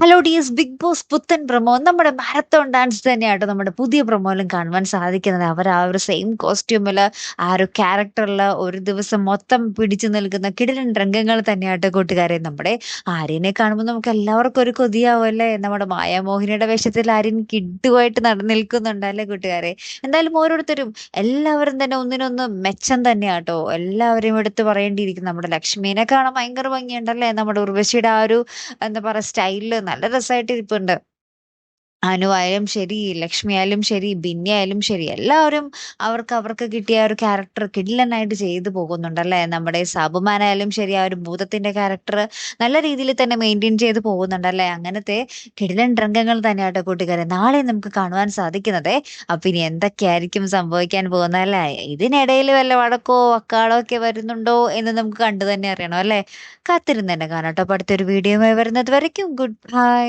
Hello dears, big boss പുത്തൻ promo നമ്മുടെ marathon dance തന്നെയാട്ടോ നമ്മുടെ പുതിയ പ്രൊമോയിലും കാണുവാൻ സാധിക്കുന്നത്. അവർ ആ ഒരു സെയിം കോസ്റ്റ്യൂമില് ആ ഒരു ക്യാരക്ടറിൽ ഒരു ദിവസം മൊത്തം പിടിച്ചു നിൽക്കുന്ന കിടിലൻ രംഗങ്ങൾ തന്നെയാട്ടോ കൂട്ടുകാരെ. നമ്മുടെ ആര്യനെ കാണുമ്പോൾ നമുക്ക് എല്ലാവർക്കും ഒരു കൊതിയാവുമല്ലേ? നമ്മുടെ മായാമോഹിനിയുടെ വേഷത്തിൽ ആര്യൻ കിഡുമായിട്ട് നിൽക്കുന്നുണ്ട് അല്ലേ കൂട്ടുകാരെ? എന്തായാലും ഓരോരുത്തരും എല്ലാവരും തന്നെ ഒന്നിനൊന്ന് മെച്ചം തന്നെയാട്ടോ. എല്ലാവരെയും എടുത്ത് പറയേണ്ടിയിരിക്കും. നമ്മുടെ ലക്ഷ്മീനെ കാണാൻ ഭയങ്കര ഭംഗിയുണ്ടല്ലേ? നമ്മുടെ ഉർവശിയുടെ ആ ഒരു എന്താ പറയാ സ്റ്റൈലില് നല്ല രസായിട്ട് ഇരിപ്പുണ്ട്. അനു ആയാലും ശരി, ലക്ഷ്മി ആയാലും ശരി, ബിന്നി ആയാലും ശരി, എല്ലാവരും അവർക്ക് അവർക്ക് കിട്ടിയ ഒരു ക്യാരക്ടർ കിടിലനായിട്ട് ചെയ്തു പോകുന്നുണ്ടല്ലേ? നമ്മുടെ സാബുമാനായാലും ശരി, ആ ഒരു ഭൂതത്തിന്റെ ക്യാരക്ടർ നല്ല രീതിയിൽ തന്നെ മെയിൻറ്റെയിൻ ചെയ്ത് പോകുന്നുണ്ടല്ലേ? അങ്ങനത്തെ കിടിലൻ രംഗങ്ങൾ തന്നെയാട്ടോ കൂട്ടുകാരെ നാളെ നമുക്ക് കാണുവാൻ സാധിക്കുന്നതേ. അപ്പൊ ഇനി എന്തൊക്കെയായിരിക്കും സംഭവിക്കാൻ പോകുന്നതല്ലേ? ഇതിനിടയിൽ വല്ല വഴക്കോ വക്കാളോ ഒക്കെ വരുന്നുണ്ടോ എന്ന് നമുക്ക് കണ്ടു തന്നെ അറിയണം അല്ലേ? കാത്തിരുന്ന് തന്നെ കാണാം ട്ടോ. അപ്പൊ അടുത്തൊരു വീഡിയോയുമായി വരുന്നത് വരയ്ക്കും ഗുഡ് ബൈ.